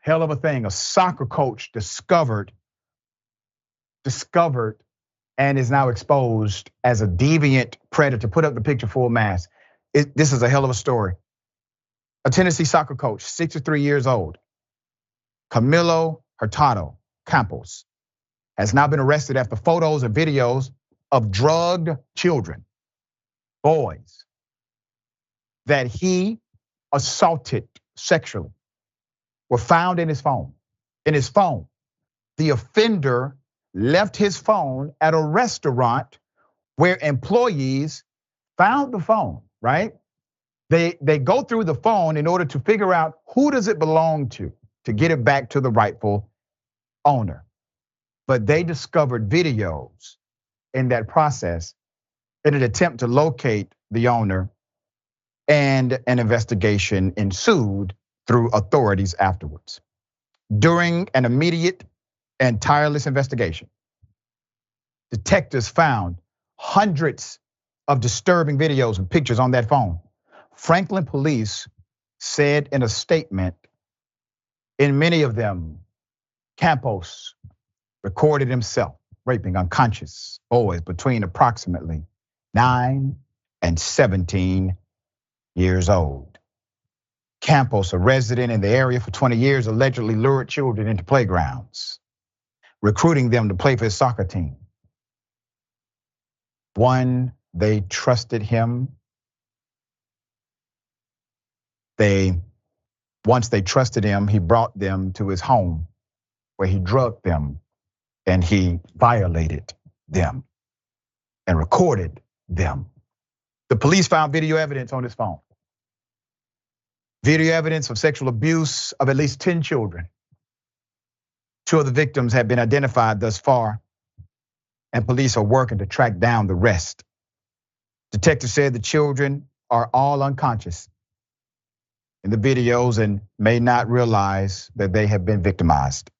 Hell of a thing. A soccer coach discovered and is now exposed as a deviant predator. Put up the picture full mass. This is a hell of a story. A Tennessee soccer coach, 63 years old, Camilo Hurtado Campos, has now been arrested after photos and videos of drugged children, boys, that he assaulted sexually were found in his phone. The offender left his phone at a restaurant where employees found the phone, right? They go through the phone in order to figure out who does it belong to get it back to the rightful owner. But they discovered videos in that process in an attempt to locate the owner, and an investigation ensued through authorities afterwards. During an immediate and tireless investigation, detectives found hundreds of disturbing videos and pictures on that phone. Franklin police said in a statement, in many of them, Campos recorded himself raping unconscious boys between approximately 9 and 17 years old. Campos, a resident in the area for 20 years, allegedly lured children into playgrounds, recruiting them to play for his soccer team. Once they trusted him, he brought them to his home where he drugged them and he violated them and recorded them. The police found video evidence on his phone. Video evidence of sexual abuse of at least 10 children. 2 of the victims have been identified thus far, and police are working to track down the rest. Detectives said the children are all unconscious in the videos and may not realize that they have been victimized.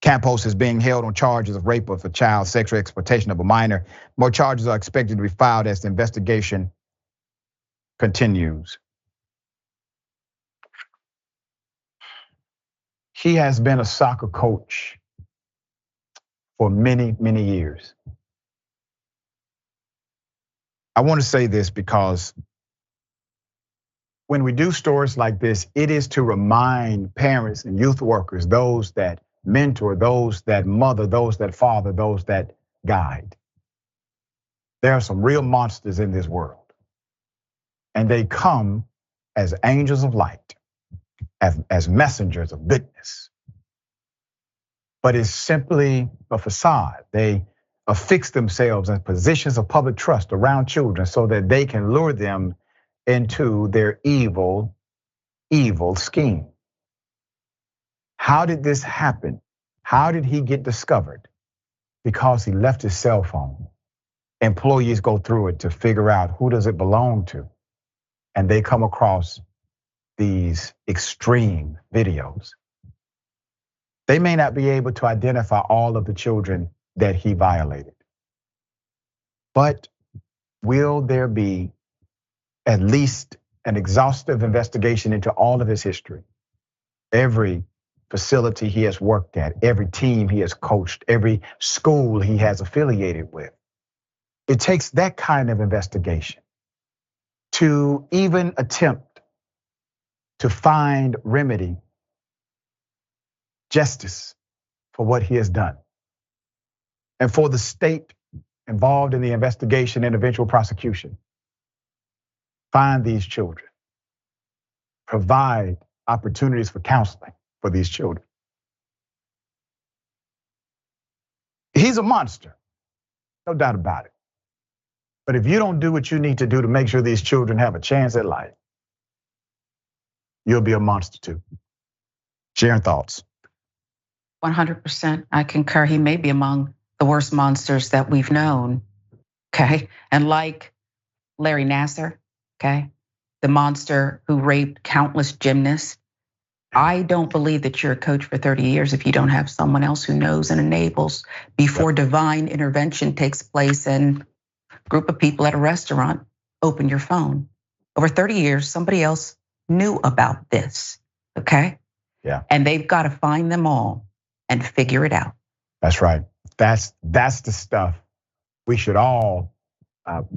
Campos is being held on charges of rape of a child, sexual exploitation of a minor. More charges are expected to be filed as the investigation continues. He has been a soccer coach for many, many years. I want to say this because when we do stories like this, it is to remind parents and youth workers, those that mentor, those that mother, those that father, those that guide. There are some real monsters in this world, and they come as angels of light, as messengers of goodness. But it's simply a facade. They affix themselves in positions of public trust around children so that they can lure them into their evil scheme. How did this happen? How did he get discovered? Because he left his cell phone. Employees go through it to figure out who does it belong to. And they come across these extreme videos. They may not be able to identify all of the children that he violated. But will there be at least an exhaustive investigation into all of his history? Every facility he has worked at, every team he has coached, every school he has affiliated with. It takes that kind of investigation to even attempt to find remedy, justice for what he has done. And for the state involved in the investigation and eventual prosecution, find these children, provide opportunities for counseling for these children. He's a monster, no doubt about it. But if you don't do what you need to do to make sure these children have a chance at life, you'll be a monster too. Sharon, thoughts? 100%, I concur. He may be among the worst monsters that we've known, okay? And like Larry Nassar, okay? The monster who raped countless gymnasts. I don't believe that you're a coach for 30 years if you don't have someone else who knows and enables before divine intervention takes place and a group of people at a restaurant open your phone. Over 30 years, somebody else knew about this, okay? Yeah. And they've got to find them all and figure it out. That's right. That's the stuff we should all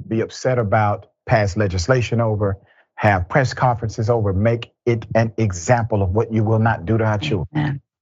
be upset about, pass legislation over, have press conferences over, make it an example of what you will not do to our children.